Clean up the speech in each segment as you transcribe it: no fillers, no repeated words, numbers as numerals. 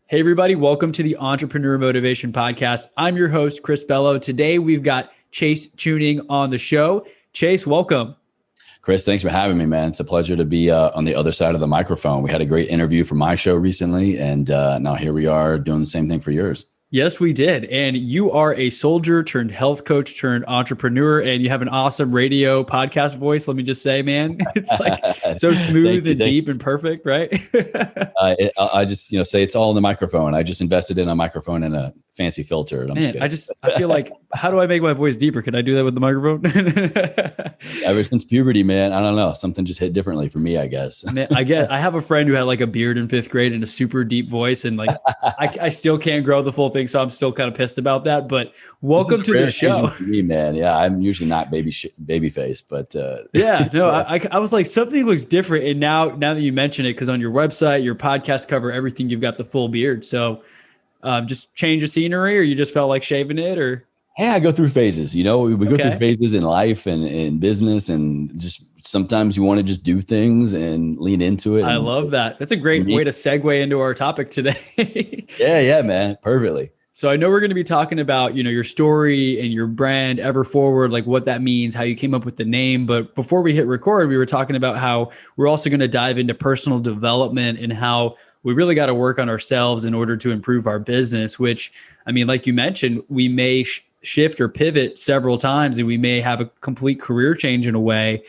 Hey, everybody. Welcome to the Entrepreneur Motivation Podcast. I'm your host, Chris Bello. Today, we've got Chase Chewning on the show. Chase, welcome. Chris, thanks for having me, man. It's a pleasure to be on the other side of the microphone. We had a great interview for my show recently, and now here we are doing the same thing for yours. Yes, we did. And you are a soldier turned health coach turned entrepreneur, and you have an awesome radio podcast voice. Let me just say, man, it's like so smooth and deep and perfect, right? I just, say it's all in the microphone. I just invested in a microphone and a fancy filter. I feel like, how do I make my voice deeper? Can I do that with the microphone? Ever since puberty, man, I don't know. Something just hit differently for me, I guess. Man, I have a friend who had like a beard in fifth grade and a super deep voice, and like I still can't grow the full thing, so I'm still kind of pissed about that. But welcome to the show, for me, man. Yeah, I'm usually not baby face, but yeah, no, I was like, something looks different, and now that you mention it, because on your website, your podcast cover, everything, you've got the full beard. So just change of scenery, or you just felt like shaving it, or? Yeah, I go through phases. We go through phases in life and in business, and just sometimes you want to just do things and lean into it. I love that. That's a great way to segue into our topic today. Yeah, man. Perfectly. So I know we're going to be talking about, your story and your brand Ever Forward, like what that means, how you came up with the name. But before we hit record, we were talking about how we're also going to dive into personal development and how we really got to work on ourselves in order to improve our business, which, I mean, like you mentioned, we may shift or pivot several times, and we may have a complete career change in a way.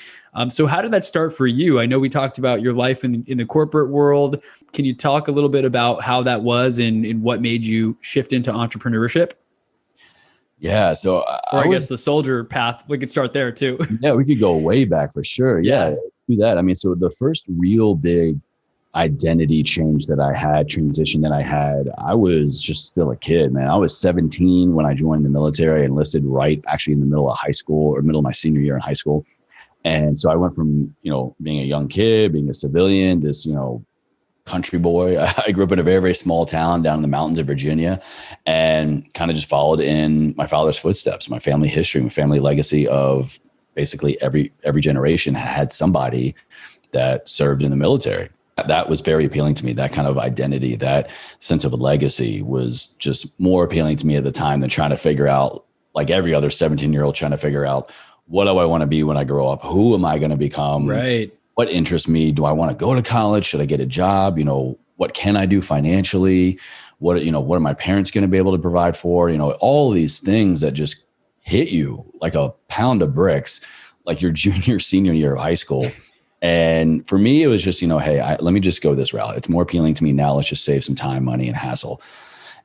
So how did that start for you? I know we talked about your life in the corporate world. Can you talk a little bit about how that was and what made you shift into entrepreneurship? Yeah. So I guess the soldier path, we could start there too. Yeah, we could go way back for sure. Yeah, do that. I mean, so the first real big identity change that I had, transition that I had, I was just still a kid, man. I was 17 when I joined the military, enlisted right actually in the middle of high school, or middle of my senior year in high school. And so I went from, being a young kid, being a civilian, this, country boy. I grew up in a very, very small town down in the mountains of Virginia, and kind of just followed in my father's footsteps, my family history, my family legacy of basically every generation had somebody that served in the military. That was very appealing to me. That kind of identity, that sense of a legacy was just more appealing to me at the time than trying to figure out, like every other 17-year-old trying to figure out, what do I want to be when I grow up? Who am I going to become? Right. What interests me? Do I want to go to college? Should I get a job? What can I do financially? What are my parents going to be able to provide for? All of these things that just hit you like a pound of bricks, like your junior, senior year of high school. And for me, it was just, hey, let me just go this route. It's more appealing to me now. Let's just save some time, money, and hassle.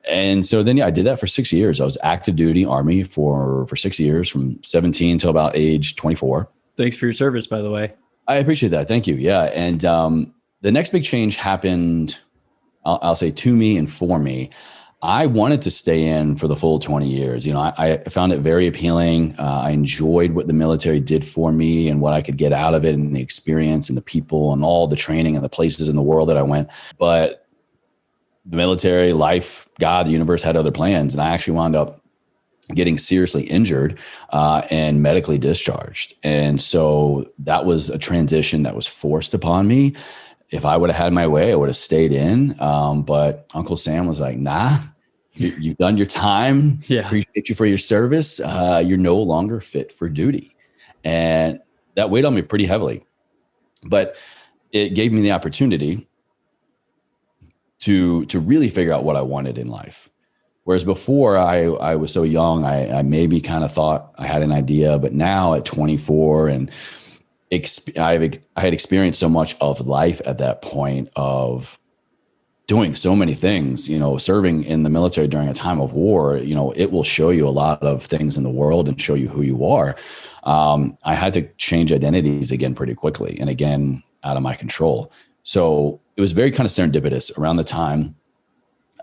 And so then, I did that for 6 years. I was active duty Army for 6 years, from 17 till about age 24. Thanks for your service, by the way. I appreciate that. Thank you. Yeah. And the next big change happened, I'll say, to me and for me. I wanted to stay in for the full 20 years. I found it very appealing. I enjoyed what the military did for me and what I could get out of it, and the experience and the people and all the training and the places in the world that I went. But the military, life, God, the universe had other plans. And I actually wound up getting seriously injured and medically discharged. And so that was a transition that was forced upon me. If I would have had my way, I would have stayed in. But Uncle Sam was like, nah. You've done your time. Yeah. Appreciate you for your service. You're no longer fit for duty. And that weighed on me pretty heavily. But it gave me the opportunity to really figure out what I wanted in life. Whereas before I was so young, I maybe kind of thought I had an idea, but now at 24 and I had experienced so much of life at that point, of doing so many things, serving in the military during a time of war, it will show you a lot of things in the world and show you who you are. I had to change identities again pretty quickly, and again, out of my control. So it was very kind of serendipitous. Around the time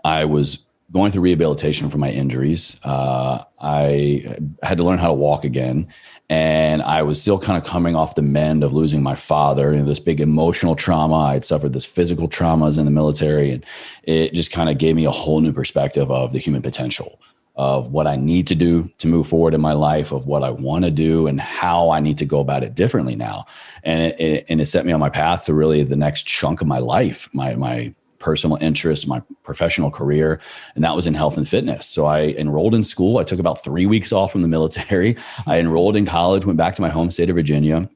I was going through rehabilitation for my injuries, I had to learn how to walk again. And I was still kind of coming off the mend of losing my father, this big emotional trauma. I'd suffered this physical traumas in the military, and it just kind of gave me a whole new perspective of the human potential, of what I need to do to move forward in my life, of what I want to do and how I need to go about it differently now. And it set me on my path to really the next chunk of my life, my personal interest, my professional career, and that was in health and fitness. So I enrolled in school. I took about 3 weeks off from the military. I enrolled in college, went back to my home state of Virginia,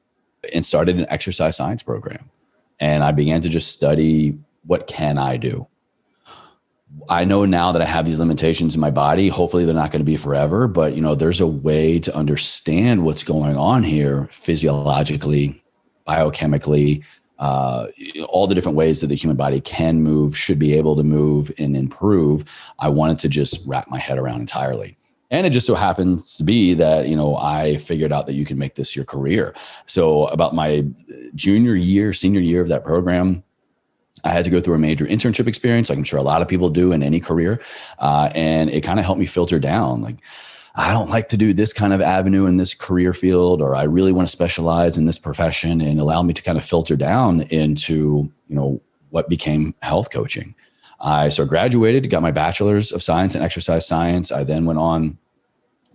and started an exercise science program. And I began to just study, what can I do? I know now that I have these limitations in my body. Hopefully they're not going to be forever, but there's a way to understand what's going on here physiologically, biochemically, all the different ways that the human body can move, should be able to move and improve. I wanted to just wrap my head around entirely. And it just so happens to be that, I figured out that you can make this your career. So about my senior year of that program, I had to go through a major internship experience, like I'm sure a lot of people do in any career. And it kind of helped me filter down. Like, I don't like to do this kind of avenue in this career field, or I really want to specialize in this profession, and allow me to kind of filter down into, what became health coaching. I graduated, got my bachelor's of science in exercise science. I then went on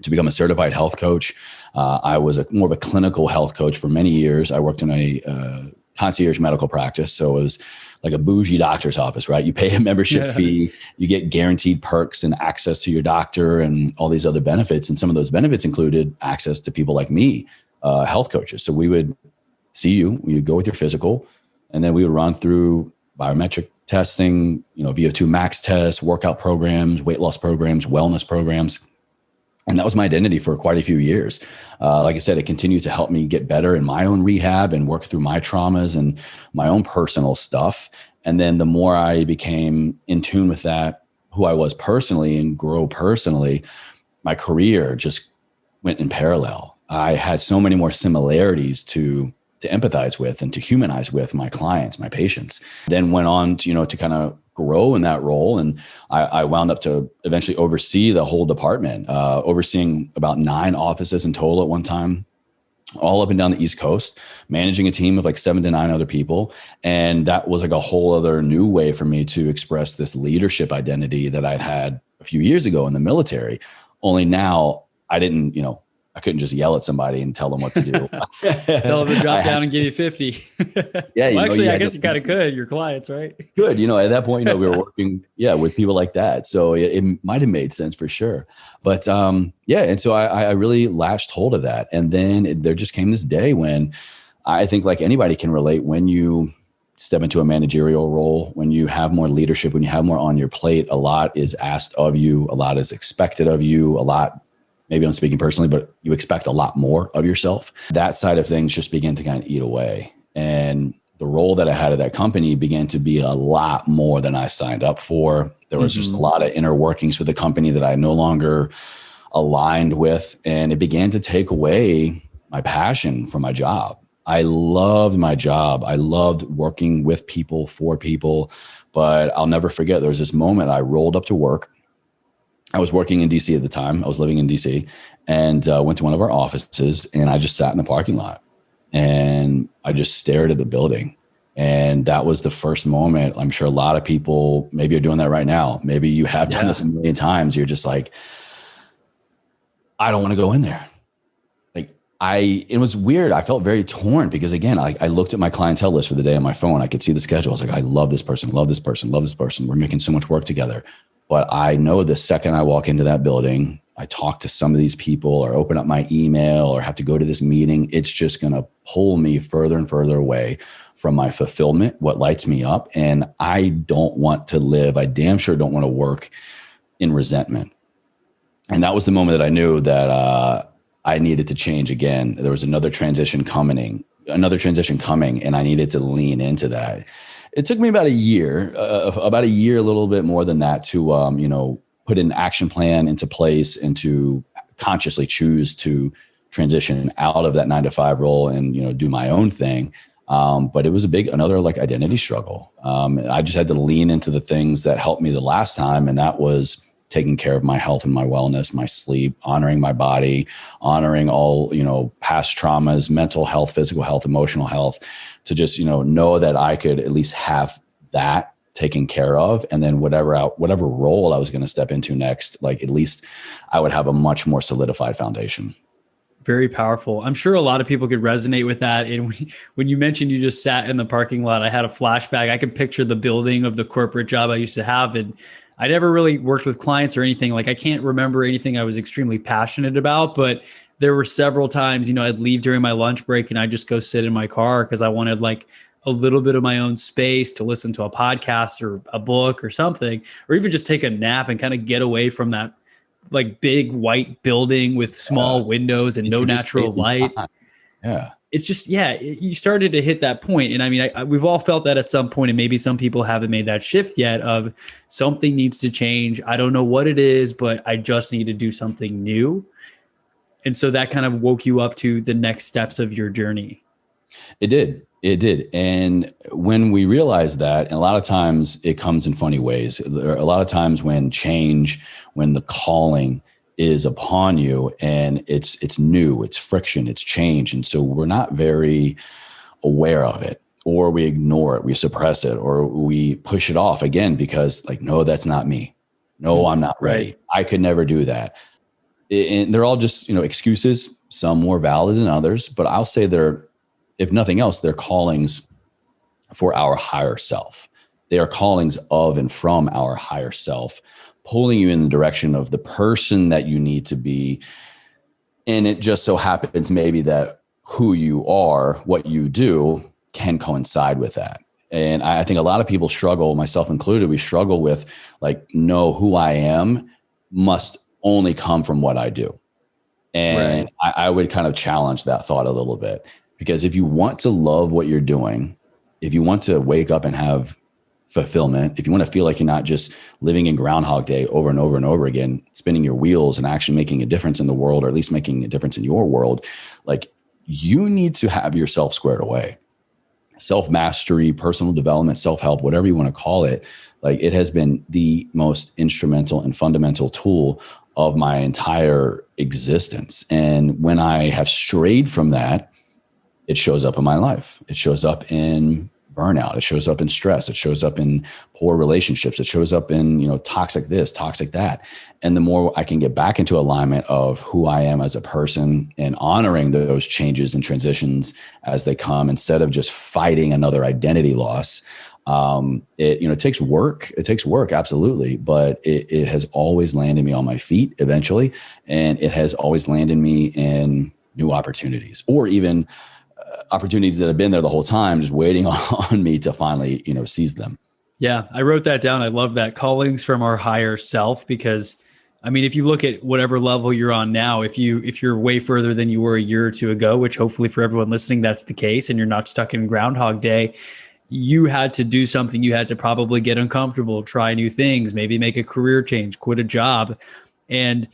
to become a certified health coach. I was more of a clinical health coach for many years. I worked in a concierge medical practice. So it was like a bougie doctor's office, right? You pay a membership fee, you get guaranteed perks and access to your doctor and all these other benefits. And some of those benefits included access to people like me, health coaches. So we would see you, we would go with your physical, and then we would run through biometric testing, VO2 max tests, workout programs, weight loss programs, wellness programs. And that was my identity for quite a few years. Like I said, it continued to help me get better in my own rehab and work through my traumas and my own personal stuff. And then the more I became in tune with that, who I was personally, and grow personally, my career just went in parallel. I had so many more similarities to empathize with and to humanize with my clients, my patients. Then went on to, to kind of grow in that role. And I wound up to eventually oversee the whole department, overseeing about 9 offices in total at one time, all up and down the East Coast, managing a team of like 7 to 9 other people. And that was like a whole other new way for me to express this leadership identity that I'd had a few years ago in the military. Only now I didn't, I couldn't just yell at somebody and tell them what to do. Tell them to drop down and give you 50. Yeah. Well, actually, I guess you kind of could, your clients, right? Good. At that point, we were working, with people like that. So it might've made sense for sure. But and so I really latched hold of that. And then there just came this day when I think, like anybody can relate, when you step into a managerial role, when you have more leadership, when you have more on your plate, a lot is asked of you, a lot is expected of you, a lot. Maybe I'm speaking personally, but you expect a lot more of yourself. That side of things just began to kind of eat away. And the role that I had at that company began to be a lot more than I signed up for. There was just a lot of inner workings with the company that I no longer aligned with. And it began to take away my passion for my job. I loved my job. I loved working with people, for people. But I'll never forget, there was this moment I rolled up to work. I was working in DC at the time. I was living in DC, and went to one of our offices, and I just sat in the parking lot and I just stared at the building. And that was the first moment. I'm sure a lot of people maybe are doing that right now. Maybe you have done this a million times. You're just like, I don't want to go in there. It was weird. I felt very torn because, again, I looked at my clientele list for the day on my phone. I could see the schedule. I was like, I love this person, love this person, love this person. We're making so much work together. But I know the second I walk into that building, I talk to some of these people or open up my email or have to go to this meeting, it's just going to pull me further and further away from my fulfillment, what lights me up. And I don't want to live, I damn sure don't want to work in resentment. And that was the moment that I knew that I needed to change again. There was another transition coming, and I needed to lean into that. It took me about a year, a little bit more than that to, put an action plan into place and to consciously choose to transition out of that 9-to-5 role and, do my own thing. But it was another identity struggle. I just had to lean into the things that helped me the last time. And that was taking care of my health and my wellness, my sleep, honoring my body, honoring all, past traumas, mental health, physical health, emotional health, to just, know that I could at least have that taken care of. And then whatever role I was going to step into next, at least I would have a much more solidified foundation. Very powerful. I'm sure a lot of people could resonate with that. And when you mentioned you just sat in the parking lot, I had a flashback. I could picture the building of the corporate job I used to have. And I never really worked with clients or anything. Like I can't remember anything I was extremely passionate about, but there were several times, I'd leave during my lunch break and I'd just go sit in my car because I wanted like a little bit of my own space to listen to a podcast or a book or something, or even just take a nap and kind of get away from that like big white building with small windows and no natural light. Yeah. It's just, you started to hit that point. And I mean, we've all felt that at some point, and maybe some people haven't made that shift yet of something needs to change. I don't know what it is, but I just need to do something new. And so that kind of woke you up to the next steps of your journey. It did. It did. And when we realized that, and a lot of times it comes in funny ways. There are a lot of times when the calling is upon you and it's new, it's friction, it's change. And so we're not very aware of it, or we ignore it, we suppress it, or we push it off again because like, no, that's not me. No, I'm not ready. Right. I could never do that. And they're all just, excuses, some more valid than others, but I'll say if nothing else, they're callings for our higher self. They are callings of and from our higher self, pulling you in the direction of the person that you need to be. And it just so happens maybe that who you are, what you do, can coincide with that. And I think a lot of people struggle, myself included, we struggle with like, no, who I am must only come from what I do. And right. I would kind of challenge that thought a little bit. Because if you want to love what you're doing, if you want to wake up and have fulfillment, if you want to feel like you're not just living in Groundhog Day over and over and over again, spinning your wheels and actually making a difference in the world, or at least making a difference in your world, like you need to have yourself squared away. Self-mastery, personal development, self-help, whatever you want to call it, like it has been the most instrumental and fundamental tool of my entire existence. And when I have strayed from that, it shows up in my life. It shows up in burnout. It shows up in stress. It shows up in poor relationships. It shows up in, toxic this, toxic that. And the more I can get back into alignment of who I am as a person and honoring those changes and transitions as they come, instead of just fighting another identity loss, it takes work. It takes work, absolutely. But it has always landed me on my feet eventually. And it has always landed me in new opportunities, or even opportunities that have been there the whole time, just waiting on me to finally, seize them. Yeah, I wrote that down. I love that. Callings from our higher self, because I mean, if you look at whatever level you're on now, if you're way further than you were a year or two ago, which hopefully for everyone listening, that's the case, and you're not stuck in Groundhog Day, you had to do something. You had to probably get uncomfortable, try new things, maybe make a career change, quit a job. And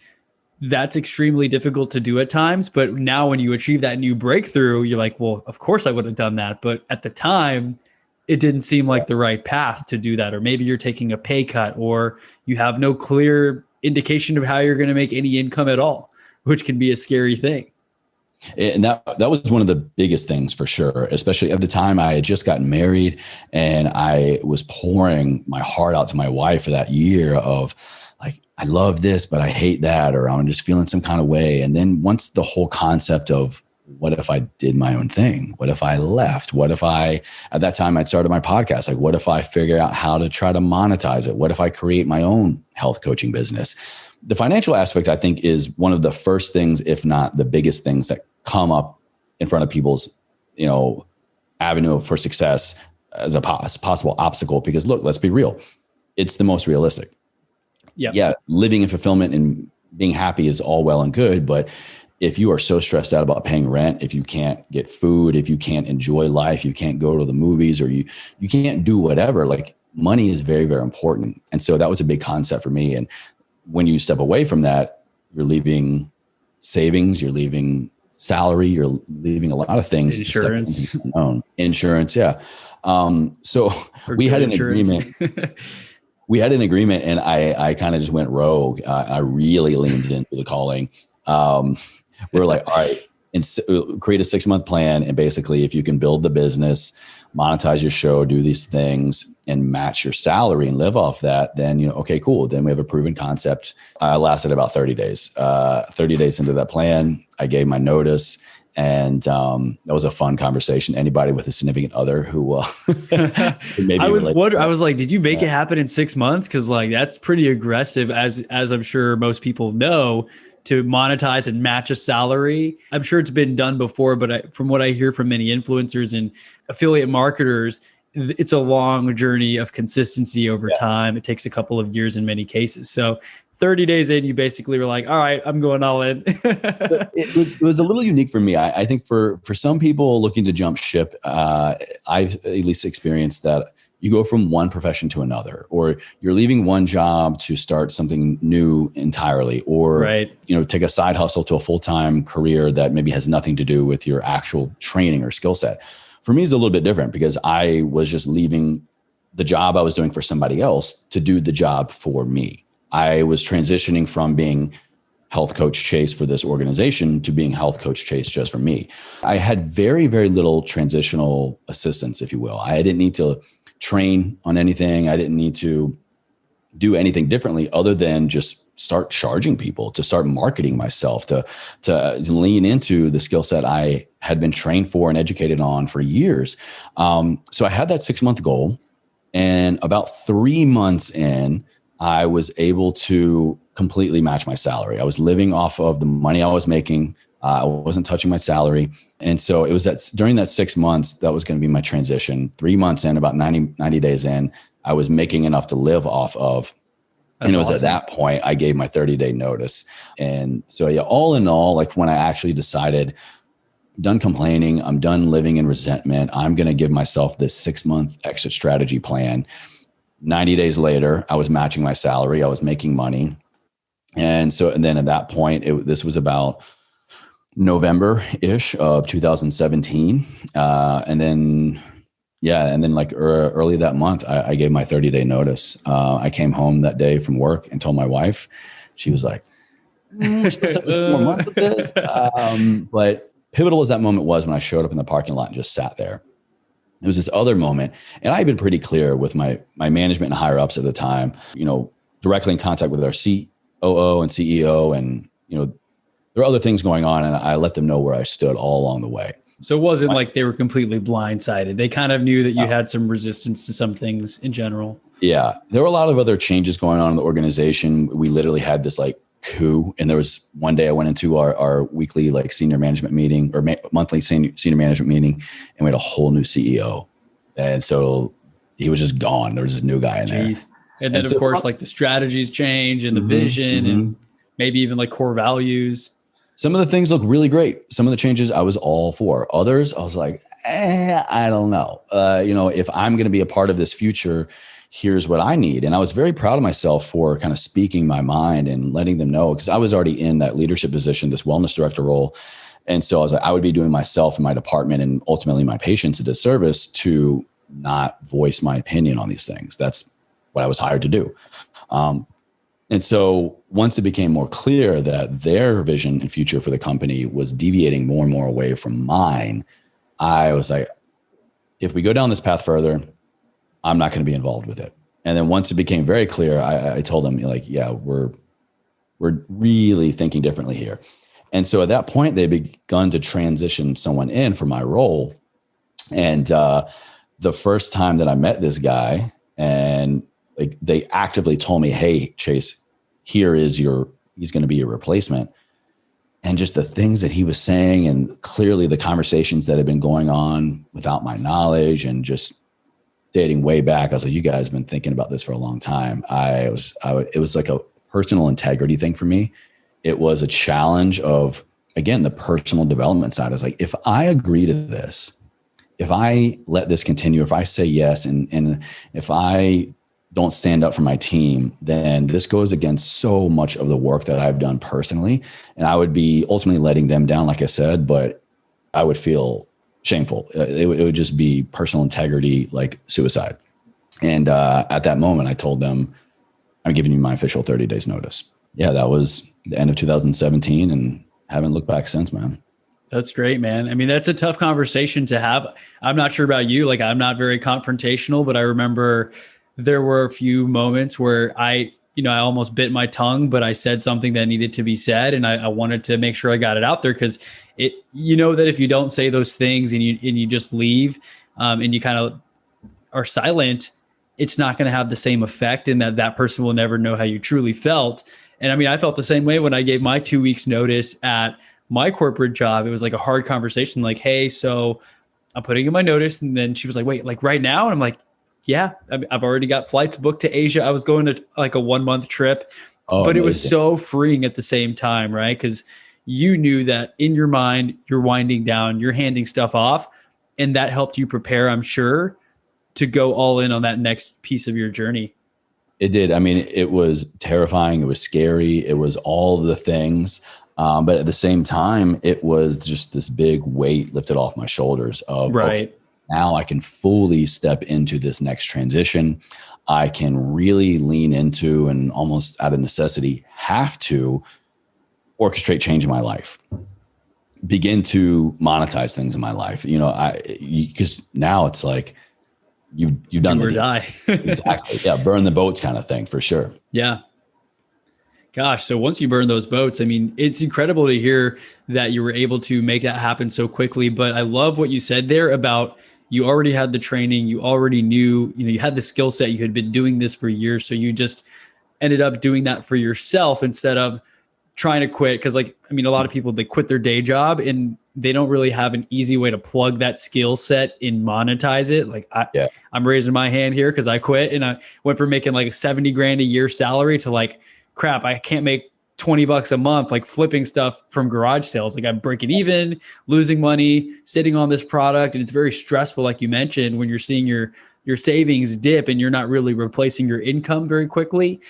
that's extremely difficult to do at times. But now when you achieve that new breakthrough, you're like, well, of course I would have done that. But at the time, it didn't seem like the right path to do that. Or maybe you're taking a pay cut, or you have no clear indication of how you're going to make any income at all, which can be a scary thing. And that was one of the biggest things for sure, especially at the time I had just gotten married and I was pouring my heart out to my wife for that year of like, I love this, but I hate that, or I'm just feeling some kind of way. And then once the whole concept of what if I did my own thing? What if I left? What if at that time I'd started my podcast. Like, what if I figure out how to try to monetize it? What if I create my own health coaching business? The financial aspect, I think, is one of the first things, if not the biggest things that come up in front of people's, avenue for success as a possible obstacle. Because look, let's be real. It's the most realistic. Yeah, living in fulfillment and being happy is all well and good. But if you are so stressed out about paying rent, if you can't get food, if you can't enjoy life, you can't go to the movies, or you can't do whatever, like money is very, very important. And so that was a big concept for me. And when you step away from that, you're leaving savings, you're leaving salary, you're leaving a lot of things. Insurance. Insurance, yeah. So we had an agreement. We had an agreement, and I kind of just went rogue. I really leaned into the calling. We were like, all right, and create a 6-month plan. And basically, if you can build the business monetize your show, do these things and match your salary and live off that, then, okay, cool. Then we have a proven concept. I lasted about 30 days. 30 days into that plan, I gave my notice. And that was a fun conversation. Anybody with a significant other who maybe I was like, did you make it happen in 6 months? Because like that's pretty aggressive, as I'm sure most people know, to monetize and match a salary. I'm sure it's been done before, but from what I hear from many influencers and affiliate marketers, it's a long journey of consistency over time. It takes a couple of years in many cases. So 30 days in, you basically were like, all right, I'm going all in. It was a little unique for me. I think for some people looking to jump ship, I've at least experienced that you go from one profession to another, or you're leaving one job to start something new entirely, or take a side hustle to a full-time career that maybe has nothing to do with your actual training or skill set. For me, it's a little bit different because I was just leaving the job I was doing for somebody else to do the job for me. I was transitioning from being health coach Chase for this organization to being health coach Chase just for me. I had very, very little transitional assistance, if you will. I didn't need to train on anything. I didn't need to do anything differently other than just start charging people, to start marketing myself, to lean into the skill set I had been trained for and educated on for years. So I had that 6-month goal, and about 3 months in, I was able to completely match my salary. I was living off of the money I was making. I wasn't touching my salary. And so it was during that 6 months, that was going to be my transition. 3 months in, about 90 days in, I was making enough to live off of. And it was awesome. At that point, I gave my 30-day notice. And so, yeah, all in all, like when I actually decided, I'm done complaining, I'm done living in resentment, I'm going to give myself this 6-month exit strategy plan. 90 days later, I was matching my salary. I was making money. And then at that point, this was about November-ish of 2017. And then like early that month, I gave my 30-day notice. I came home that day from work and told my wife. She was like, we're supposed to have 4 months of this. But pivotal as that moment was when I showed up in the parking lot and just sat there. It was this other moment. And I had been pretty clear with my management and higher ups at the time, directly in contact with our COO and CEO. And, there were other things going on, and I let them know where I stood all along the way. So it wasn't like they were completely blindsided. They kind of knew that you had some resistance to some things in general. Yeah. There were a lot of other changes going on in the organization. We literally had this like coup. And there was one day I went into our weekly like senior management meeting or monthly senior management meeting, and we had a whole new CEO. And so he was just gone. There was this new guy in there. And then of course, like the strategies change and the vision and maybe even like core values. Some of the things look really great. Some of the changes I was all for. Others, I was like, I don't know. If I'm going to be a part of this future, here's what I need. And I was very proud of myself for kind of speaking my mind and letting them know, because I was already in that leadership position, this wellness director role. And so I was like, I would be doing myself and my department and ultimately my patients a disservice to not voice my opinion on these things. That's what I was hired to do. And so once it became more clear that their vision and future for the company was deviating more and more away from mine, I was like, if we go down this path further, I'm not going to be involved with it. And then once it became very clear, I told them like, yeah, we're really thinking differently here. And so at that point, they begun to transition someone in for my role. And the first time that I met this guy, and like they actively told me, hey, Chase, he's going to be your replacement. And just the things that he was saying, and clearly the conversations that had been going on without my knowledge and just dating way back. I was like, you guys have been thinking about this for a long time. It was like a personal integrity thing for me. It was a challenge of, again, the personal development side. I was like, if I agree to this, if I let this continue, if I say yes, and if I don't stand up for my team, then this goes against so much of the work that I've done personally. And I would be ultimately letting them down, like I said, but I would feel shameful. It would just be personal integrity, like suicide. And at that moment, I told them, I'm giving you my official 30 days notice. Yeah, that was the end of 2017 and haven't looked back since, man. That's great, man. I mean, that's a tough conversation to have. I'm not sure about you. Like, I'm not very confrontational, but I remember there were a few moments where I almost bit my tongue, but I said something that needed to be said. And I wanted to make sure I got it out there because that if you don't say those things and you just leave, and you kind of are silent, it's not going to have the same effect, and that person will never know how you truly felt. And I mean, I felt the same way when I gave my 2 weeks notice at my corporate job. It was like a hard conversation, like, hey, so I'm putting in my notice. And then she was like, wait, like right now? And I'm like, yeah, I've already got flights booked to Asia. I was going to like a 1 month trip, Oh, but it was amazing. so freeing at the same time, right? Because you knew that in your mind, you're winding down, you're handing stuff off, and that helped you prepare, I'm sure, to go all in on that next piece of your journey. It did. I mean, it was terrifying. It was scary. It was all the things. But at the same time, it was just this big weight lifted off my shoulders of, okay, Right. now I can fully step into this next transition. I can really lean into and almost out of necessity have to orchestrate change in my life, begin to monetize things in my life. Because now it's like you've done Do the or deed. die. Exactly. Yeah. Burn the boats kind of thing for sure. Yeah. Gosh, so once you burn those boats, I mean, it's incredible to hear that you were able to make that happen so quickly. But I love what you said there about you already had the training, you already knew, you had the skill set, you had been doing this for years. So you just ended up doing that for yourself instead of trying to quit. Cause like, I mean, a lot of people, they quit their day job and they don't really have an easy way to plug that skill set and monetize it. Like Yeah. I'm raising my hand here because I quit and I went from making like 70 grand a year salary to like, crap, I can't make $20 a month, like flipping stuff from garage sales. Like I'm breaking even, losing money, sitting on this product. And it's very stressful. Like you mentioned, when you're seeing your savings dip and you're not really replacing your income very quickly.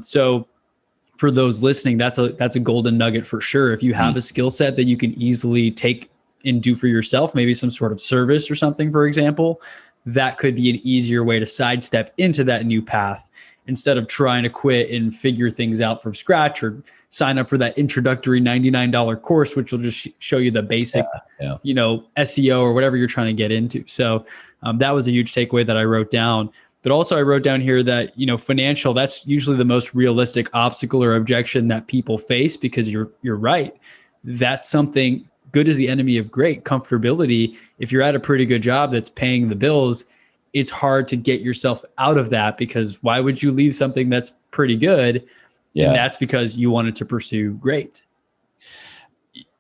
So for those listening, that's a golden nugget for sure. If you have a skill set that you can easily take and do for yourself, maybe some sort of service or something, for example, that could be an easier way to sidestep into that new path instead of trying to quit and figure things out from scratch or sign up for that introductory $99 course, which will just show you the basic, SEO or whatever you're trying to get into. So that was a huge takeaway that I wrote down. But also I wrote down here that, financial, that's usually the most realistic obstacle or objection that people face, because you're right. That's something good is the enemy of great. Comfortability. If you're at a pretty good job that's paying the bills, it's hard to get yourself out of that, because why would you leave something that's pretty good? Yeah. And that's because you wanted to pursue great.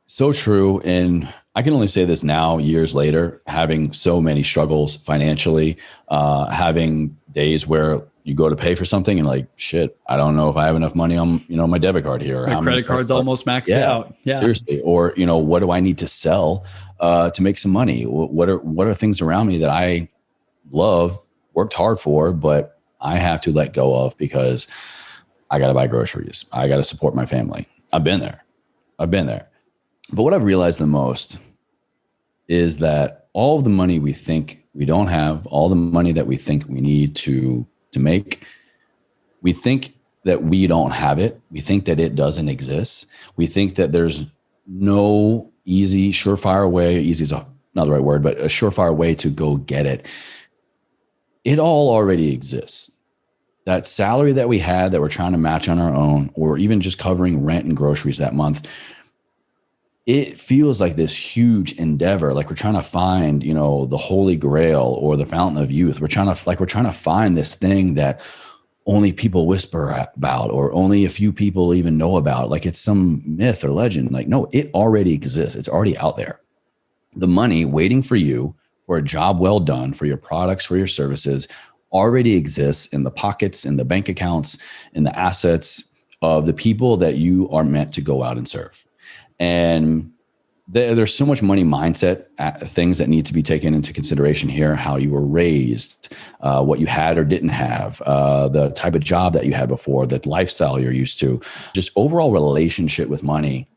So true. And I can only say this now, years later, having so many struggles financially, having days where you go to pay for something and like, shit, I don't know if I have enough money on, my debit card here. My credit card's almost maxed out. Yeah. Seriously. Or, what do I need to sell to make some money? What are things around me that I love, worked hard for, but I have to let go of because I got to buy groceries. I got to support my family. I've been there. But what I've realized the most is that all of the money we think we don't have, all the money that we think we need to make, we think that we don't have it. We think that it doesn't exist. We think that there's no easy, surefire way. Easy is not the right word, but a surefire way to go get it. It all already exists. That salary that we had that we're trying to match on our own, or even just covering rent and groceries that month, it feels like this huge endeavor. Like we're trying to find, the Holy Grail or the Fountain of Youth. We're trying to find this thing that only people whisper about, or only a few people even know about. Like it's some myth or legend. Like, no, it already exists. It's already out there. The money waiting for you for a job well done, for your products, for your services, already exists in the pockets, in the bank accounts, in the assets of the people that you are meant to go out and serve. And there's so much money mindset things that need to be taken into consideration here: how you were raised, what you had or didn't have, the type of job that you had before, the lifestyle you're used to, just overall relationship with money.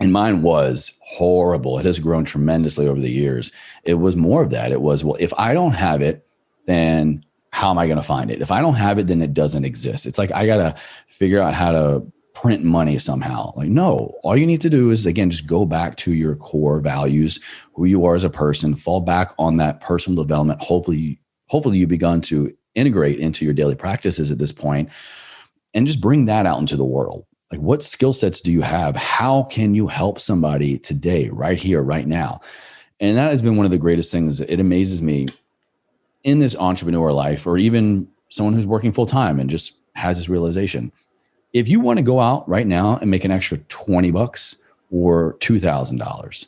And mine was horrible. It has grown tremendously over the years. It was more of that. It was, well, if I don't have it, then how am I going to find it? If I don't have it, then it doesn't exist. It's like I got to figure out how to print money somehow. Like, no, all you need to do is, again, just go back to your core values, who you are as a person, fall back on that personal development. Hopefully you've begun to integrate into your daily practices at this point, and just bring that out into the world. Like, what skill sets do you have? How can you help somebody today, right here, right now? And that has been one of the greatest things. It amazes me in this entrepreneur life, or even someone who's working full time and just has this realization. If you want to go out right now and make an extra $20 or $2,000,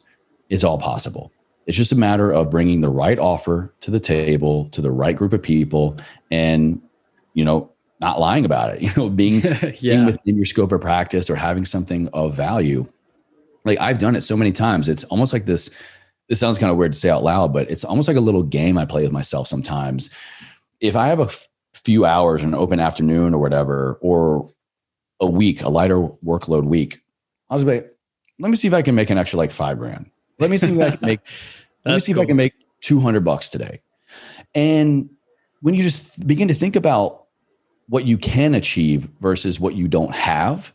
it's all possible. It's just a matter of bringing the right offer to the table, to the right group of people, and, not lying about it, being, being within your scope of practice, or having something of value. Like, I've done it so many times. It's almost like this sounds kind of weird to say out loud, but it's almost like a little game I play with myself sometimes. If I have a few hours, an open afternoon or whatever, or a week, a lighter workload week, I was like, let me see if I can make an extra like $5,000. Let me see if I can make, if I can make $200 today. And when you just begin to think about what you can achieve versus what you don't have,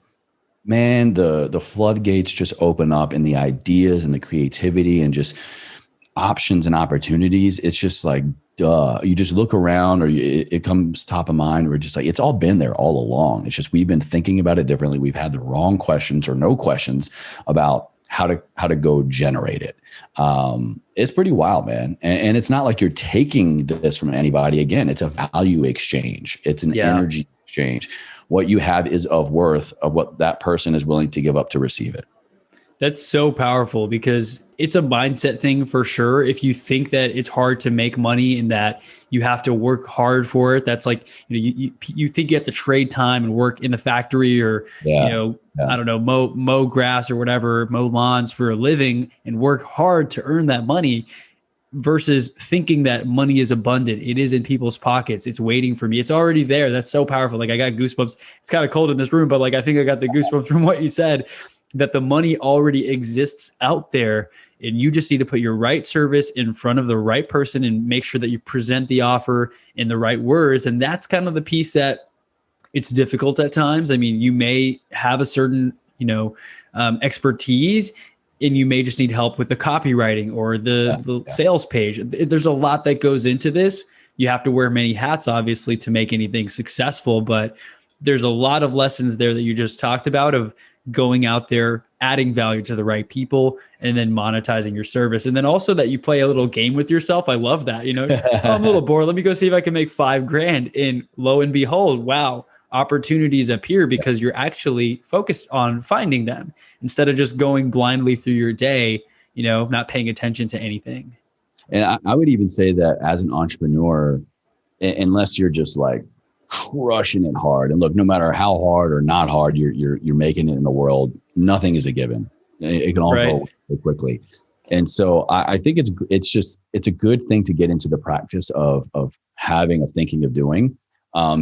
man, the floodgates just open up, and the ideas and the creativity and just options and opportunities. It's just like, duh. You just look around, or it comes top of mind. We're just like, it's all been there all along. It's just, we've been thinking about it differently. We've had the wrong questions or no questions about how to go generate it. It's pretty wild, man. And it's not like you're taking this from anybody. Again, it's a value exchange. It's an energy exchange. What you have is of worth of what that person is willing to give up to receive it. That's so powerful, because it's a mindset thing for sure. If you think that it's hard to make money and that you have to work hard for it, that's like, you think you have to trade time and work in the factory, or, I don't know, mow grass or whatever, mow lawns for a living and work hard to earn that money, versus thinking that money is abundant. It is in people's pockets. It's waiting for me. It's already there. That's so powerful. Like, I got goosebumps. It's kind of cold in this room, but like, I think I got the goosebumps from what you said, that the money already exists out there, and you just need to put your right service in front of the right person and make sure that you present the offer in the right words. And that's kind of the piece that it's difficult at times. I mean, you may have a certain, expertise, and you may just need help with the copywriting or the sales page. There's a lot that goes into this. You have to wear many hats, obviously, to make anything successful, but there's a lot of lessons there that you just talked about, of going out there, adding value to the right people, and then monetizing your service. And then also that you play a little game with yourself. I love that. I'm a little bored. Let me go see if I can make $5,000. And lo and behold, wow, opportunities appear, because you're actually focused on finding them instead of just going blindly through your day, not paying attention to anything. And I would even say that as an entrepreneur, unless you're just like crushing it hard, and look, no matter how hard or not hard you're making it in the world, nothing is a given. It can all go quickly. And so I think it's a good thing to get into the practice of having, of thinking, of doing,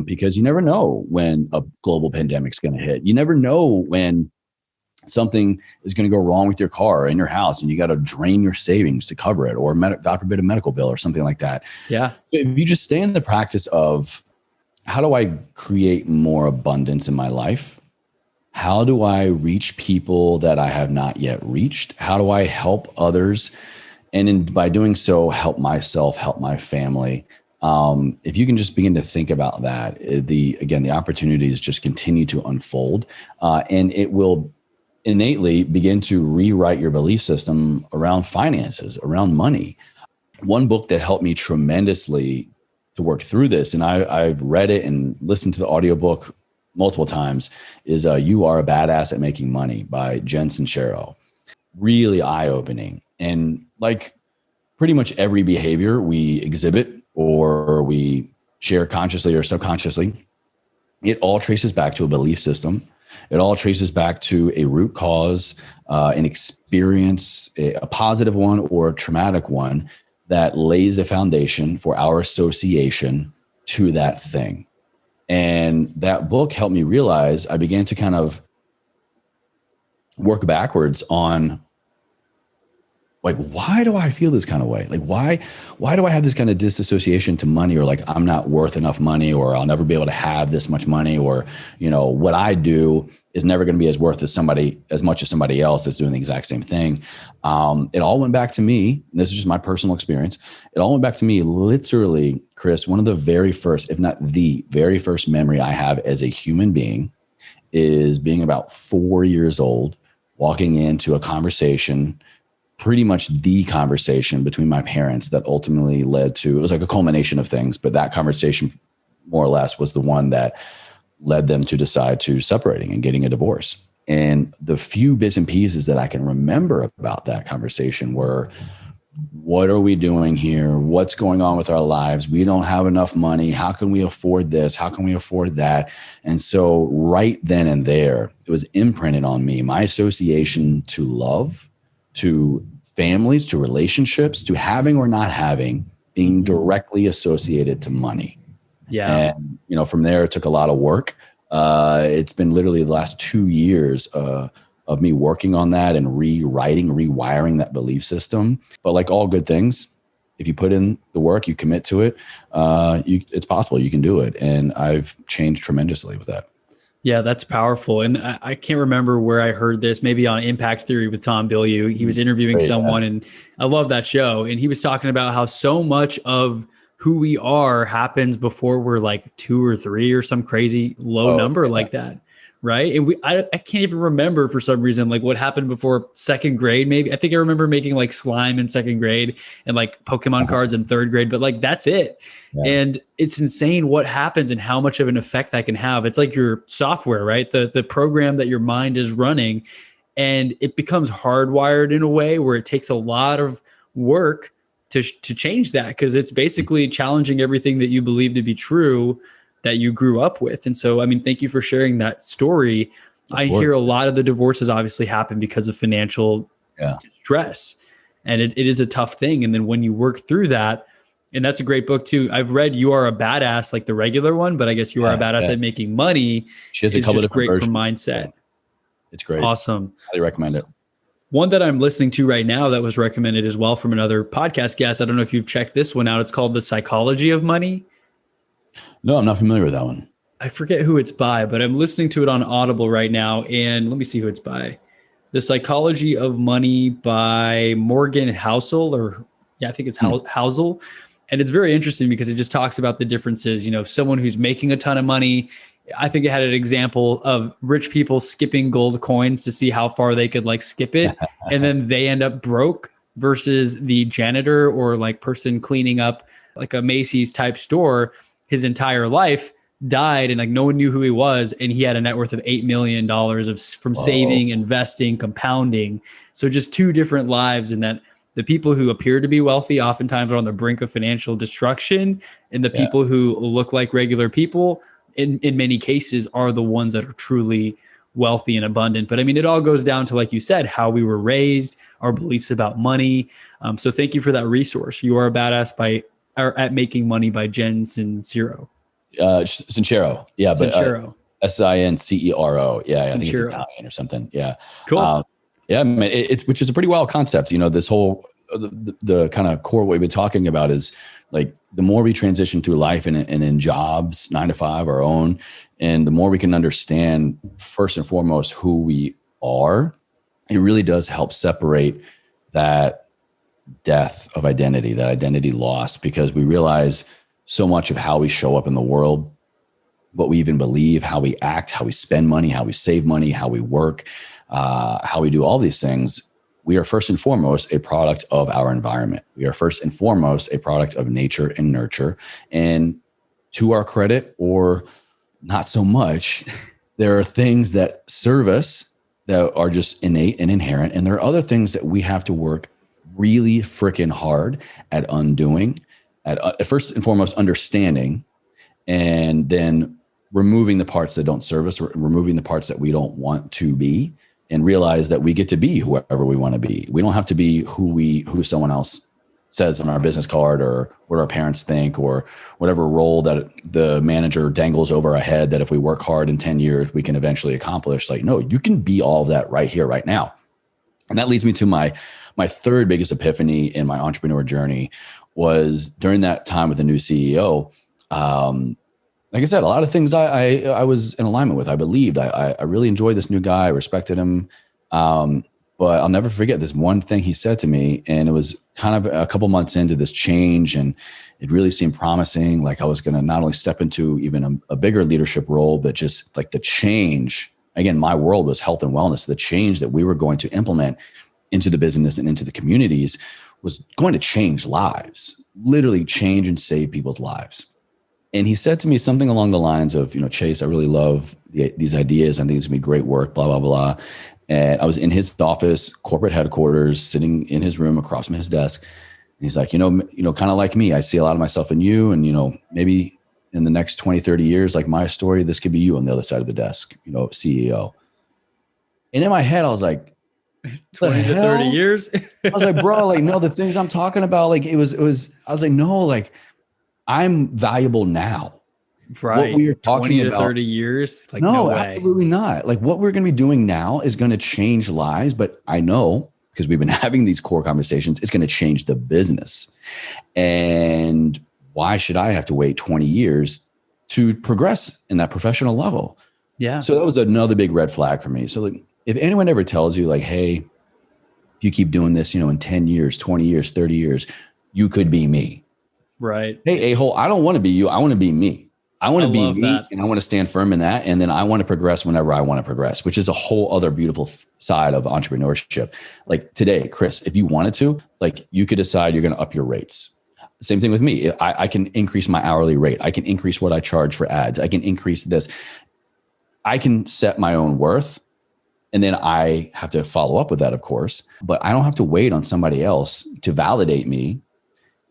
because you never know when a global pandemic's going to hit. You never know when something is going to go wrong with your car or in your house, and you got to drain your savings to cover it, or God forbid, a medical bill or something like that. Yeah. If you just stay in the practice of, how do I create more abundance in my life? How do I reach people that I have not yet reached? How do I help others? And by doing so, help myself, help my family. If you can just begin to think about that, the opportunities just continue to unfold, and it will innately begin to rewrite your belief system around finances, around money. One book that helped me tremendously to work through this, and I've read it and listened to the audiobook multiple times, is You Are a Badass at Making Money by Jen Sincero. Really eye-opening. And like pretty much every behavior we exhibit or we share consciously or subconsciously, it all traces back to a belief system. It all traces back to a root cause, an experience, a positive one or a traumatic one, that lays a foundation for our association to that thing. And that book helped me realize, I began to kind of work backwards on like, why do I feel this kind of way? Like, why do I have this kind of disassociation to money, or like I'm not worth enough money, or I'll never be able to have this much money, or, you know, what I do is never going to be as worth as much as somebody else that's doing the exact same thing. It all went back to me. This is just my personal experience. It all went back to me literally, Chris. One of the very first, if not the very first memory I have as a human being is being about 4 years old, walking into a conversation, pretty much the conversation between my parents that ultimately led to, it was like a culmination of things, but that conversation more or less was the one that led them to decide to separating and getting a divorce. And the few bits and pieces that I can remember about that conversation were, what are we doing here? What's going on with our lives? We don't have enough money. How can we afford this? How can we afford that? And so right then and there, it was imprinted on me, my association to love, to families, to relationships, to having or not having, being directly associated to money. Yeah. And, you know, from there, it took a lot of work. It's been literally the last 2 years of me working on that and rewiring that belief system. But like all good things, if you put in the work, you commit to it, it's possible you can do it. And I've changed tremendously with that. Yeah, that's powerful. And I can't remember where I heard this, maybe on Impact Theory with Tom Bilyeu. He was interviewing someone, and I love that show. And he was talking about how so much of who we are happens before we're like 2 or 3 or some crazy low number like that. Right. And I can't even remember for some reason, like what happened before second grade. Maybe I think I remember making like slime in second grade and like Pokemon cards in third grade, but like, that's it. Yeah. And it's insane what happens and how much of an effect that can have. It's like your software, right? The program that your mind is running, and it becomes hardwired in a way where it takes a lot of work to change that, because it's basically challenging everything that you believe to be true that you grew up with. And so, I mean, thank you for sharing that story. I hear a lot of the divorces obviously happen because of financial stress, and it is a tough thing. And then when you work through that, and that's a great book too. I've read You Are a Badass, like the regular one, but I guess You Are a Badass at Making Money. She has a couple of great versions. For mindset. Yeah. It's great. Awesome. Highly recommend it. One that I'm listening to right now that was recommended as well from another podcast guest. I don't know if you've checked this one out. It's called The Psychology of Money. No, I'm not familiar with that one. I forget who it's by, but I'm listening to it on Audible right now. And let me see who it's by. The Psychology of Money by Morgan Housel, I think it's Housel. And it's very interesting because it just talks about the differences. You know, someone who's making a ton of money. I think it had an example of rich people skipping gold coins to see how far they could like skip it. And then they end up broke, versus the janitor or like person cleaning up like a Macy's type store. His entire life died and like no one knew who he was. And he had a net worth of $8 million from saving, investing, compounding. So just two different lives, and that the people who appear to be wealthy oftentimes are on the brink of financial destruction. And the people who look like regular people in many cases are the ones that are truly wealthy and abundant. But I mean, it all goes down to, like you said, how we were raised, our beliefs about money. So thank you for that resource. You Are a Badass at Making Money by Jen Sincero. Sincero. Yeah. Sincero. But Sincero. Yeah. I think it's Italian or something. Yeah. Cool. Yeah, man, which is a pretty wild concept. You know, this whole, the kind of core, what we've been talking about is like, the more we transition through life and in jobs, 9 to 5, our own, and the more we can understand first and foremost who we are, it really does help separate that death of identity, that identity loss, because we realize so much of how we show up in the world, what we even believe, how we act, how we spend money, how we save money, how we work, how we do all these things. We are first and foremost a product of our environment. We are first and foremost a product of nature and nurture. And to our credit, or not so much, there are things that serve us that are just innate and inherent. And there are other things that we have to work really freaking hard at undoing, at first and foremost understanding, and then removing the parts that don't serve us, removing the parts that we don't want to be, and realize that we get to be whoever we want to be. We don't have to be who someone else says on our business card, or what our parents think, or whatever role that the manager dangles over our head that if we work hard in 10 years, we can eventually accomplish. Like, no, you can be all of that right here, right now. And that leads me to my my third biggest epiphany in my entrepreneur journey was during that time with the new CEO. Like I said, a lot of things I was in alignment with. I believed. I really enjoyed this new guy. I respected him. But I'll never forget this one thing he said to me. And it was kind of a couple months into this change. And it really seemed promising. Like I was going to not only step into even a bigger leadership role, but just like the change. Again, my world was health and wellness. The change that we were going to implement into the business and into the communities was going to change lives, literally change and save people's lives. And he said to me something along the lines of, Chase, I really love these ideas. I think it's going to be great work, blah, blah, blah. And I was in his office, corporate headquarters, sitting in his room across from his desk. And he's like, kind of like me, I see a lot of myself in you. And, maybe in the next 20, 30 years, like my story, this could be you on the other side of the desk, CEO. And in my head, I was like, 20 to 30 years. I was like, bro, like, no, the things I'm talking about, like, I was like, no, like, I'm valuable now. Right. What we are talking 20 to about, 30 years. Like, no way. Absolutely not. Like what we're going to be doing now is going to change lives. But I know, because we've been having these core conversations, it's going to change the business. And why should I have to wait 20 years to progress in that professional level? Yeah. So that was another big red flag for me. So like, if anyone ever tells you like, hey, if you keep doing this, in 10 years, 20 years, 30 years, you could be me. Right. Hey, a-hole, I don't want to be you. I want to be me. I want to be me that. And I want to stand firm in that. And then I want to progress whenever I want to progress, which is a whole other beautiful side of entrepreneurship. Like today, Chris, if you wanted to, like you could decide you're going to up your rates. Same thing with me. I can increase my hourly rate. I can increase what I charge for ads. I can increase this. I can set my own worth. And then I have to follow up with that, of course, but I don't have to wait on somebody else to validate me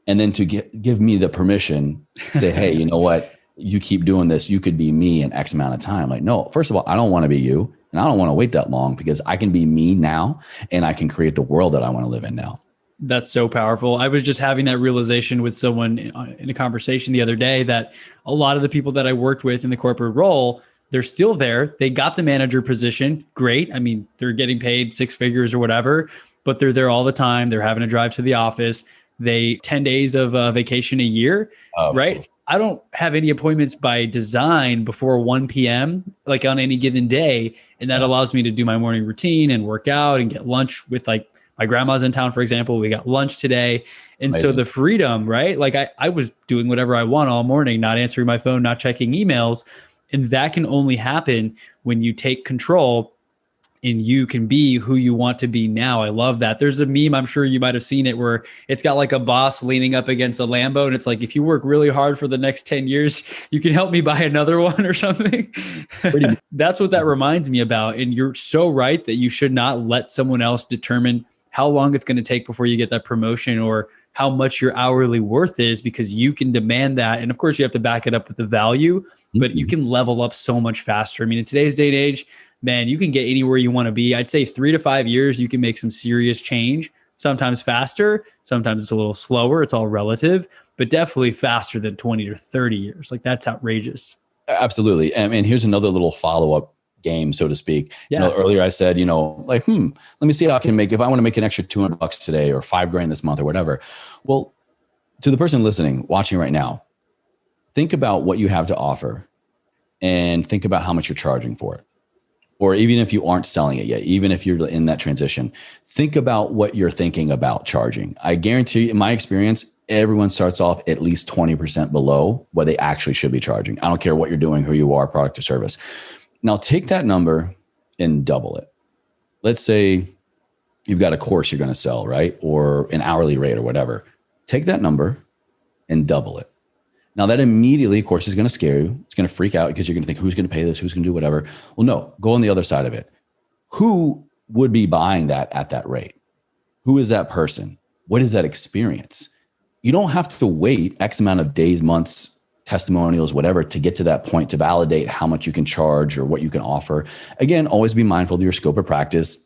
and then to give me the permission to say, hey, you know what? You keep doing this. You could be me in X amount of time. Like, no, first of all, I don't want to be you. And I don't want to wait that long because I can be me now and I can create the world that I want to live in now. That's so powerful. I was just having that realization with someone in a conversation the other day that a lot of the people that I worked with in the corporate role, they're still there. They got the manager position. Great. I mean, they're getting paid 6 figures or whatever, but they're there all the time. They're having to drive to the office. 10 days of vacation a year, right? I don't have any appointments by design before 1 p.m. like on any given day. And that allows me to do my morning routine and work out and get lunch with like my grandma's in town, for example. We got lunch today. And Amazing. So the freedom, right? Like I was doing whatever I want all morning, not answering my phone, not checking emails. And that can only happen when you take control and you can be who you want to be now. I love that. There's a meme, I'm sure you might have seen it, where it's got like a boss leaning up against a Lambo. And it's like, if you work really hard for the next 10 years, you can help me buy another one or something. That's what that reminds me about. And you're so right that you should not let someone else determine how long it's going to take before you get that promotion or how much your hourly worth is, because you can demand that. And of course you have to back it up with the value, but you can level up so much faster. I mean, in today's day and age, man, you can get anywhere you want to be. I'd say 3 to 5 years, you can make some serious change, sometimes faster, sometimes it's a little slower. It's all relative, but definitely faster than 20 to 30 years. Like that's outrageous. Absolutely. And here's another little follow-up game, so to speak. Yeah. Earlier I said, let me see how I can if I want to make an extra $200 today or $5,000 this month or whatever. Well, to the person listening, watching right now, think about what you have to offer and think about how much you're charging for it. Or even if you aren't selling it yet, even if you're in that transition, think about what you're thinking about charging. I guarantee you, in my experience, everyone starts off at least 20% below what they actually should be charging. I don't care what you're doing, who you are, product or service. Now take that number and double it. Let's say you've got a course you're going to sell, right? Or an hourly rate or whatever. Take that number and double it. Now that immediately, of course, is going to scare you. It's going to freak out because you're going to think, who's going to pay this? Who's going to do whatever? Well, no, go on the other side of it. Who would be buying that at that rate? Who is that person? What is that experience? You don't have to wait X amount of days, months, testimonials, whatever, to get to that point to validate how much you can charge or what you can offer. Again, always be mindful of your scope of practice.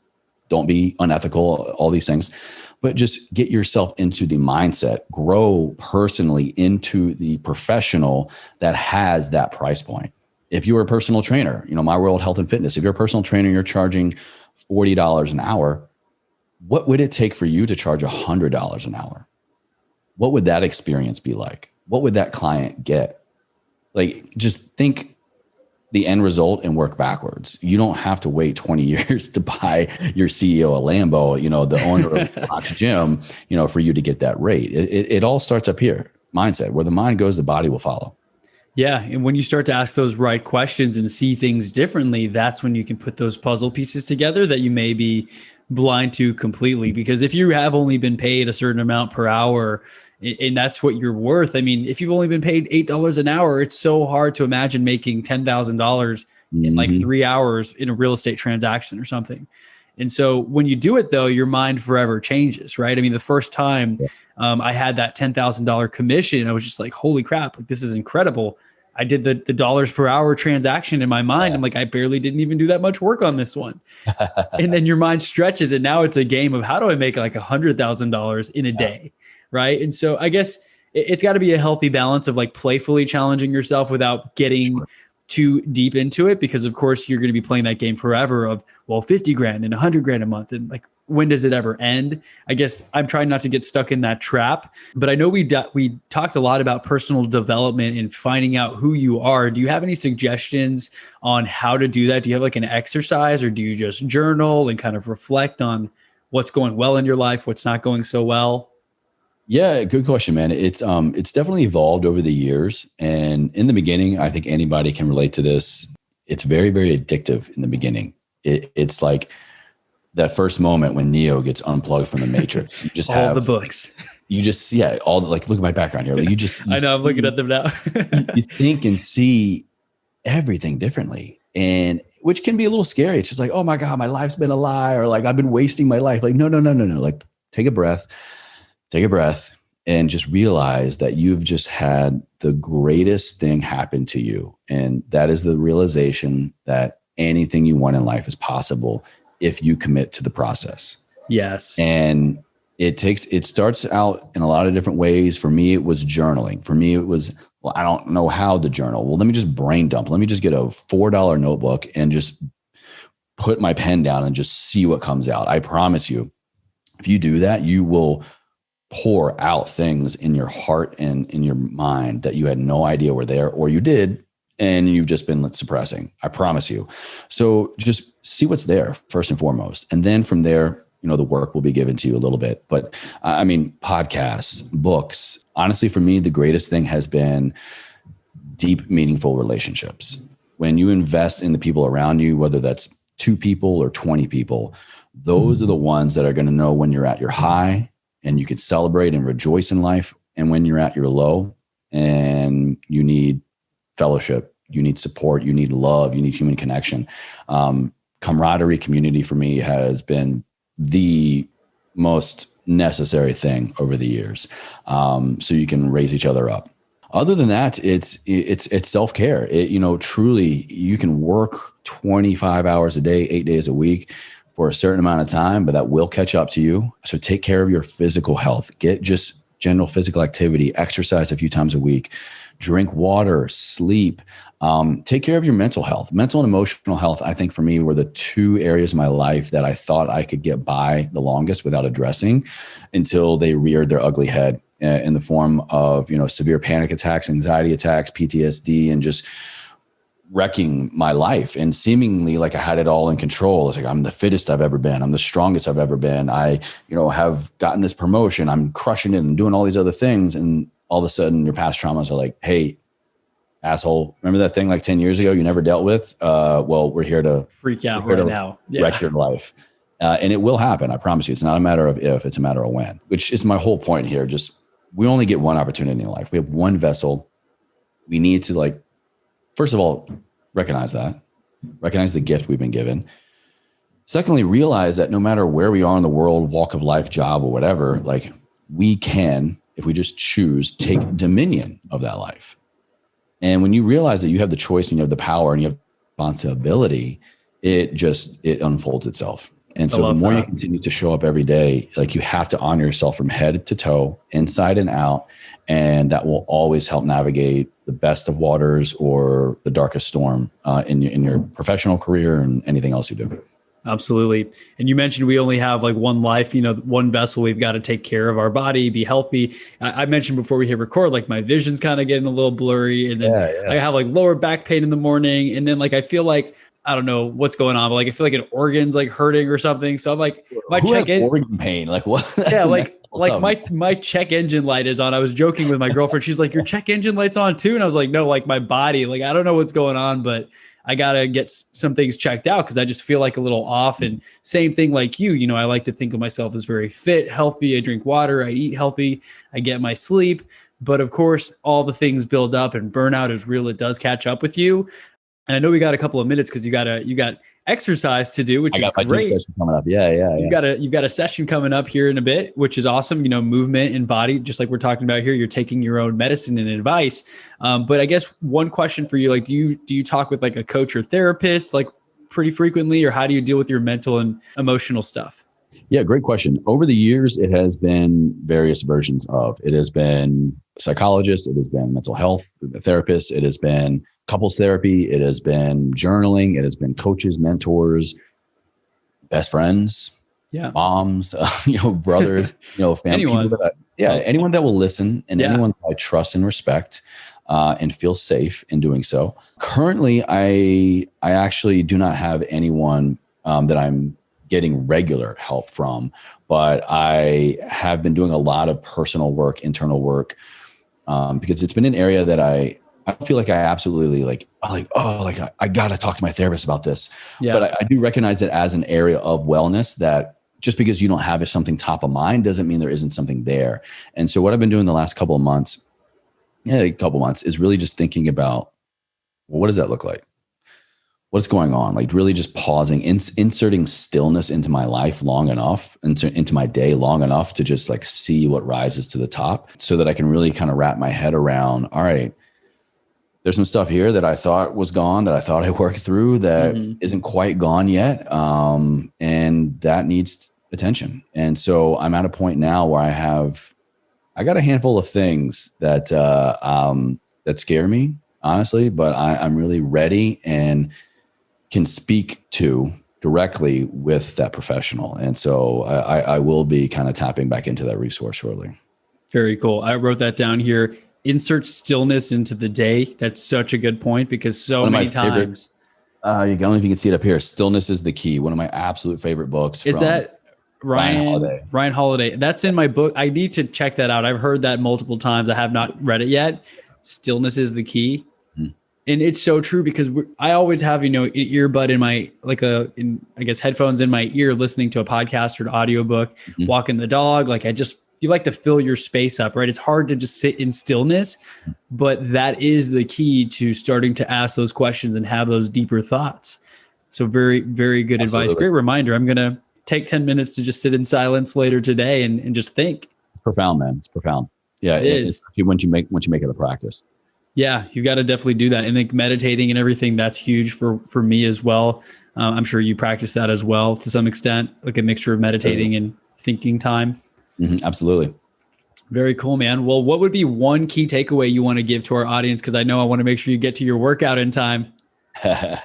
Don't be unethical, all these things. But just get yourself into the mindset, grow personally into the professional that has that price point. If you're a personal trainer, my world, health and fitness, if you're a personal trainer, you're charging $40 an hour, what would it take for you to charge $100 an hour? What would that experience be like? What would that client get? Like, just think the end result and work backwards. You don't have to wait 20 years to buy your CEO a Lambo, the owner of Fox Gym, for you to get that rate. It all starts up here. Mindset. Where the mind goes, the body will follow. Yeah. And when you start to ask those right questions and see things differently, that's when you can put those puzzle pieces together that you may be blind to completely. Because if you have only been paid a certain amount per hour, and that's what you're worth. I mean, if you've only been paid $8 an hour, it's so hard to imagine making $10,000 in like 3 hours in a real estate transaction or something. And so when you do it, though, your mind forever changes, right? I mean, the first time I had that $10,000 commission, I was just like, holy crap, like, this is incredible. I did the dollars per hour transaction in my mind. I'm like, I barely didn't even do that much work on this one. And then your mind stretches, and now it's a game of how do I make like $100,000 in a day, right? And so I guess it's got to be a healthy balance of like playfully challenging yourself without getting too deep into it, because of course you're going to be playing that game forever of, well, 50 grand and 100 grand a month. And like, when does it ever end? I guess I'm trying not to get stuck in that trap, but I know we talked a lot about personal development and finding out who you are. Do you have any suggestions on how to do that? Do you have like an exercise, or do you just journal and kind of reflect on what's going well in your life, what's not going so well? Yeah, good question, man. It's definitely evolved over the years. And in the beginning, I think anybody can relate to this. It's very, very addictive in the beginning. It's like that first moment when Neo gets unplugged from the Matrix. You just all the books. You just, all the, like, look at my background here. Like, I know, I'm looking at them now. You think and see everything differently. And which can be a little scary. It's just like, oh my God, my life's been a lie, or like, I've been wasting my life. Like, no. Like, take a breath, and just realize that you've just had the greatest thing happen to you. And that is the realization that anything you want in life is possible if you commit to the process. Yes. And it starts out in a lot of different ways. For me, it was journaling. For me, it was, well, I don't know how to journal. Well, let me just brain dump. Let me just get a $4 notebook and just put my pen down and just see what comes out. I promise you, if you do that, you will pour out things in your heart and in your mind that you had no idea were there, or you did, and you've just been suppressing. I promise you. So just see what's there first and foremost. And then from there, the work will be given to you a little bit. But I mean, podcasts, books, honestly, for me, the greatest thing has been deep, meaningful relationships. When you invest in the people around you, whether that's 2 people or 20 people, those are the ones that are going to know when you're at your high and you can celebrate and rejoice in life, and when you're at your low and you need fellowship, you need support, you need love, you need human connection. Camaraderie, community for me has been the most necessary thing over the years. So you can raise each other up. Other than that, it's self-care. Truly, you can work 25 hours a day, 8 days a week for a certain amount of time, but that will catch up to you. So take care of your physical health. Get just general physical activity, exercise a few times a week, drink water, sleep. Take care of your mental health. Mental and emotional health, I think for me, were the 2 areas of my life that I thought I could get by the longest without addressing, until they reared their ugly head in the form of, severe panic attacks, anxiety attacks, PTSD, and just wrecking my life. And seemingly like I had it all in control. It's like, I'm the fittest I've ever been. I'm the strongest I've ever been. I, have gotten this promotion. I'm crushing it and doing all these other things. And all of a sudden your past traumas are like, hey, asshole, remember that thing like 10 years ago you never dealt with? Well, we're here to freak out right now. Wreck your life. And it will happen. I promise you. It's not a matter of if, it's a matter of when, which is my whole point here. Just, we only get one opportunity in life. We have one vessel. We need to, first of all, recognize the gift we've been given. Secondly, realize that no matter where we are in the world, walk of life, job, or whatever, we can, if we just choose, take dominion of that life. And when you realize that you have the choice and you have the power and you have responsibility, it unfolds itself. And so the more you continue to show up every day, you have to honor yourself from head to toe, inside and out. And that will always help navigate the best of waters or the darkest storm in your professional career and anything else you do. Absolutely. And you mentioned we only have like one life, one vessel. We've got to take care of our body, be healthy. I mentioned before we hit record, like my vision's kind of getting a little blurry. And then Yeah, I yeah. have like lower back pain in the morning. And then like I feel like, I don't know what's going on, but like I feel like an organ's like hurting or something. So I'm like, my Who has check in. organ pain? Like what? Yeah, That's the next level like something. my check engine light is on. I was joking with my girlfriend. She's like, "Your check engine light's on too," and I was like, "No, like my body. Like I don't know what's going on, but I gotta get some things checked out because I just feel like a little off." And same thing like you. I like to think of myself as very fit, healthy. I drink water. I eat healthy. I get my sleep. But of course, all the things build up, and burnout is real. It does catch up with you. And I know we got a couple of minutes because you got exercise to do, which I is got my gym great. session coming up. Yeah, yeah, yeah. You've got a session coming up here in a bit, which is awesome. Movement and body, just like we're talking about here. You're taking your own medicine and advice. But I guess one question for you, like, do you talk with like a coach or therapist like pretty frequently, or how do you deal with your mental and emotional stuff? Yeah, great question. Over the years, it has been various versions of. It has been psychologists, it has been mental health therapists, it has been couples therapy, it has been journaling, it has been coaches, mentors, best friends, Yeah. moms, brothers, family, people Anyone. anyone that will listen and Yeah. anyone that I trust and respect and feel safe in doing so. Currently, I actually do not have anyone that I'm getting regular help from, but I have been doing a lot of personal work, internal work, because it's been an area that I feel like I absolutely I got to talk to my therapist about this. Yeah. But I do recognize it as an area of wellness that just because you don't have something top of mind doesn't mean there isn't something there. And so what I've been doing the last couple of months is really just thinking about, well, what does that look like? What's going on? Like really just pausing, inserting stillness into my life long enough, into my day long enough to just like see what rises to the top so that I can really kind of wrap my head around, all right, there's some stuff here that I thought was gone, that I thought I worked through that isn't quite gone yet. And that needs attention. And so I'm at a point now where I got a handful of things that scare me, honestly, but I'm really ready and can speak to directly with that professional. And so I will be kind of tapping back into that resource shortly. Very cool. I wrote that down here. Insert stillness into the day. That's such a good point because so many times. I don't know if you can see it up here. Stillness is the Key. One of my absolute favorite books. Is that Ryan Holiday? Ryan Holiday. That's in my book. I need to check that out. I've heard that multiple times. I have not read it yet. Stillness is the key. And it's so true because I always have, an earbud in my, I guess headphones in my ear, listening to a podcast or an audiobook, walking the dog. You like to fill your space up, right? It's hard to just sit in stillness, but that is the key to starting to ask those questions and have those deeper thoughts. So very, very good advice. Great reminder. I'm going to take 10 minutes to just sit in silence later today and just think. It's profound, man. It's profound. Yeah. It is. Once you make it a practice. Yeah, you got to definitely do that. And like meditating and everything, that's huge for me as well. I'm sure you practice that as well to some extent, like a mixture of meditating and thinking time. Absolutely. Very cool, man. Well, what would be one key takeaway you want to give to our audience? Because I know I want to make sure you get to your workout in time. I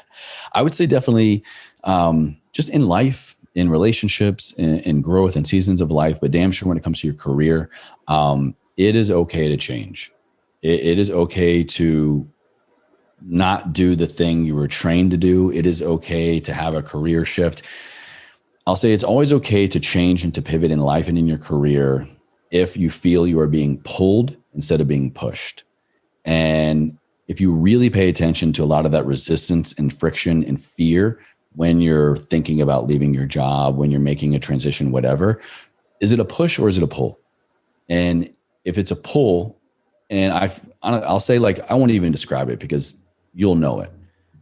would say definitely just in life, in relationships, in growth and seasons of life, but damn sure when it comes to your career, it is okay to change. It is okay to not do the thing you were trained to do. It is okay to have a career shift. I'll say it's always okay to change and to pivot in life and in your career if you feel you are being pulled instead of being pushed. And if you really pay attention to a lot of that resistance and friction and fear when you're thinking about leaving your job, when you're making a transition, whatever, is it a push or is it a pull? And if it's a pull, and I'll say, I won't even describe it because you'll know it.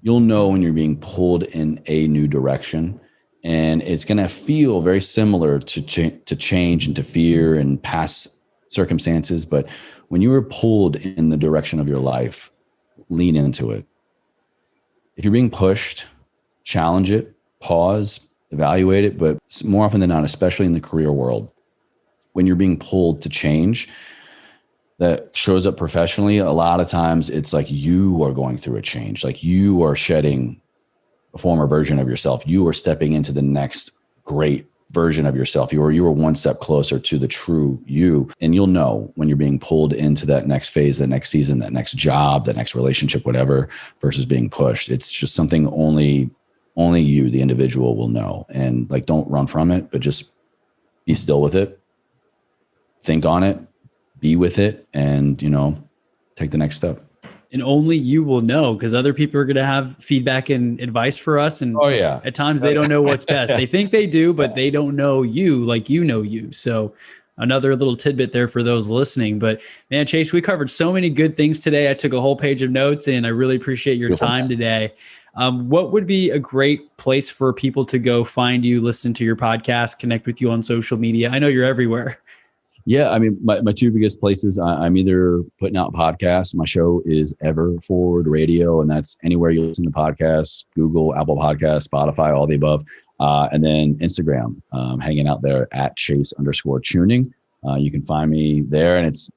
You'll know when you're being pulled in a new direction, and it's going to feel very similar to change and to fear and past circumstances. But when you are pulled in the direction of your life, lean into it. If you're being pushed, challenge it, pause, evaluate it. But more often than not, especially in the career world, when you're being pulled to change, that shows up professionally, a lot of times it's like you are going through a change, like you are shedding a former version of yourself. You are stepping into the next great version of yourself. You were one step closer to the true you. And you'll know when you're being pulled into that next phase, that next season, that next job, that next relationship, whatever, versus being pushed. It's just something only you, the individual, will know. And like, don't run from it, but just be still with it, think on it, be with it, and, take the next step. And only you will know, because other people are going to have feedback and advice for us. And at times they don't know what's best. They think they do, but they don't know you like you know you. So another little tidbit there for those listening. But man, Chase, we covered so many good things today. I took a whole page of notes, and I really appreciate your time today. What would be a great place for people to go find you, listen to your podcast, connect with you on social media? I know you're everywhere. Yeah, I mean, my two biggest places, I'm either putting out podcasts. My show is Ever Forward Radio, and that's anywhere you listen to podcasts, Google, Apple Podcasts, Spotify, all the above. And then Instagram, hanging out there at Chase_Chewning. You can find me there, and it's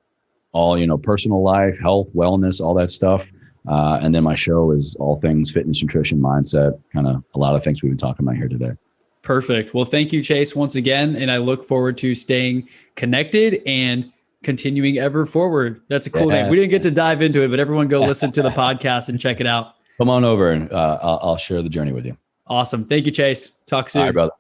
all, personal life, health, wellness, all that stuff. And then my show is all things fitness, nutrition, mindset, kind of a lot of things we've been talking about here today. Perfect. Well, thank you, Chase, once again. And I look forward to staying connected and continuing ever forward. That's a cool name. We didn't get to dive into it, but everyone go listen to the podcast and check it out. Come on over, and I'll share the journey with you. Awesome. Thank you, Chase. Talk soon. All right, brother.